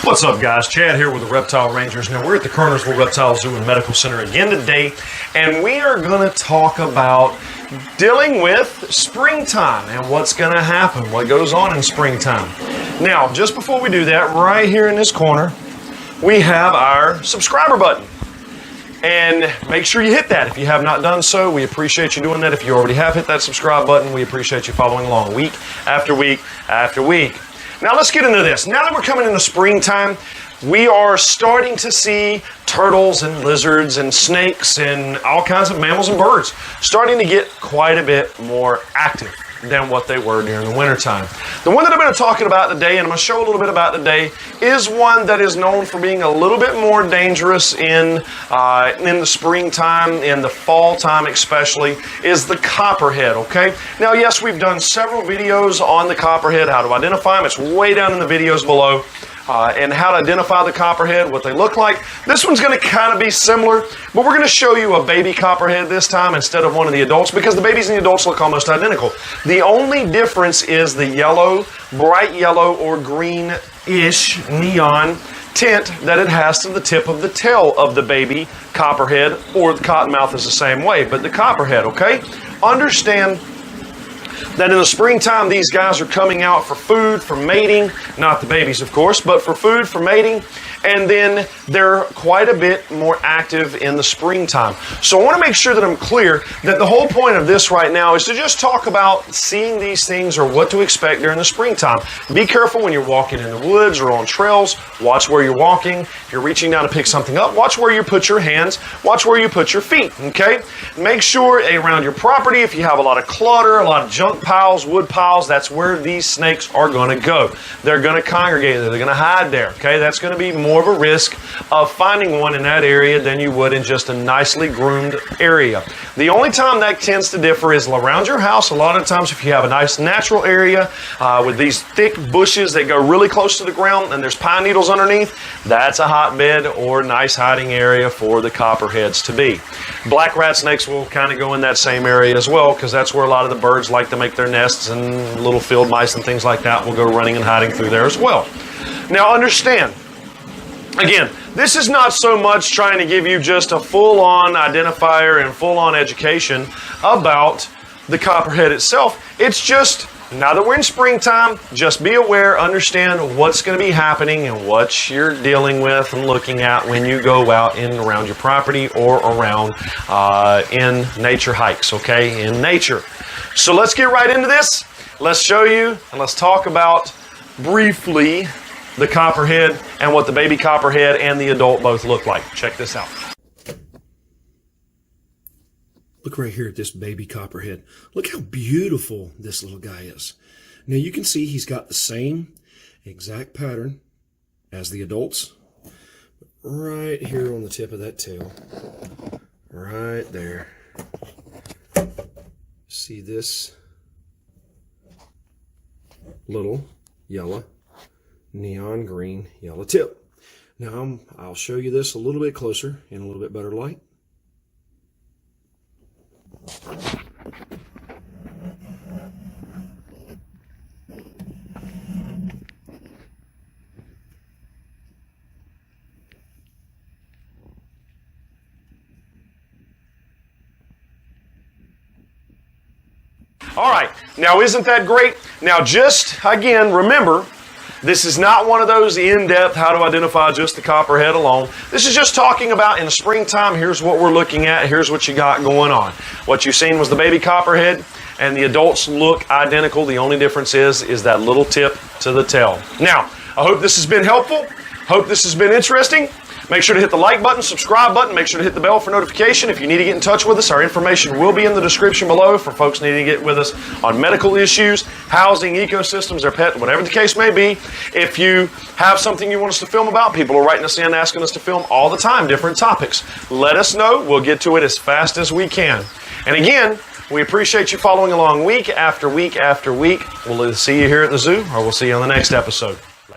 What's up, guys? Chad here with the Reptile Rangers. Now, we're at the Kernersville Reptile Zoo and Medical Center again today, and we are going to talk about dealing with springtime and what's going to happen, what goes on in springtime. Now, just before we do that, right here in this corner, we have our subscriber button. And make sure you hit that if you have not done so. We appreciate you doing that. If you already have hit that subscribe button, we appreciate you following along week after week after week. Now let's get into this. Now that we're coming into springtime, we are starting to see turtles and lizards and snakes and all kinds of mammals and birds starting to get quite a bit more active than what they were during the wintertime. The one that I'm going to talk about today, and I'm going to show a little bit about today, is one that is known for being a little bit more dangerous in the springtime, in the fall time especially, is the copperhead, okay? Now, yes, we've done several videos on the copperhead, how to identify them. It's way down in the videos below. And how to identify the copperhead, what they look like. This one's going to kind of be similar, but we're going to show you a baby copperhead this time instead of one of the adults, because the babies and the adults look almost identical. The only difference is the yellow, bright yellow or greenish neon tint that it has to the tip of the tail of the baby copperhead, or the cottonmouth is the same way, but the copperhead, okay? Understand that in the springtime, these guys are coming out for food, for mating, not the babies, of course, but for food, for mating, and then they're quite a bit more active in the springtime. So I want to make sure that I'm clear that the whole point of this right now is to just talk about seeing these things or what to expect during the springtime. Be careful when you're walking in the woods or on trails. Watch where you're walking. If you're reaching down to pick something up, watch where you put your hands. Watch where you put your feet, okay? Make sure around your property, if you have a lot of clutter, a lot of junk piles, wood piles, that's where these snakes are going to go. They're going to congregate there. They're going to hide there, okay? That's going to be more of a risk of finding one in that area than you would in just a nicely groomed area. The only time that tends to differ is around your house. A lot of times if you have a nice natural area with these thick bushes that go really close to the ground and there's pine needles underneath, that's a hotbed or nice hiding area for the copperheads to be. Black rat snakes will kind of go in that same area as well, because that's where a lot of the birds like to make their nests, and little field mice and things like that will go running and hiding through there as well. Now understand, again, this is not so much trying to give you just a full-on identifier and full-on education about the copperhead itself. It's just, now that we're in springtime, just be aware, understand what's going to be happening and what you're dealing with and looking at when you go out in and around your property or around in nature hikes, okay, in nature. So let's get right into this. Let's show you and let's talk about briefly the copperhead and what the baby copperhead and the adult both look like. Check this out. Look right here at this baby copperhead. Look how beautiful this little guy is. Now you can see he's got the same exact pattern as the adults. Right here on the tip of that tail. Right there. See this little yellow, neon green, yellow tip. Now I'll show you this a little bit closer in a little bit better light. All right, now isn't that great? Now just, again, remember, this is not one of those in-depth how to identify just the copperhead alone. This is just talking about in the springtime, here's what we're looking at, here's what you got going on. What you've seen was the baby copperhead, and the adults look identical. The only difference is that little tip to the tail. Now, I hope this has been helpful. Hope this has been interesting. Make sure to hit the like button, subscribe button. Make sure to hit the bell for notification. If you need to get in touch with us, our information will be in the description below for folks needing to get with us on medical issues, housing, ecosystems, their pet, whatever the case may be. If you have something you want us to film about, people are writing us in asking us to film all the time, different topics. Let us know. We'll get to it as fast as we can. And again, we appreciate you following along week after week after week. We'll either see you here at the zoo or we'll see you on the next episode.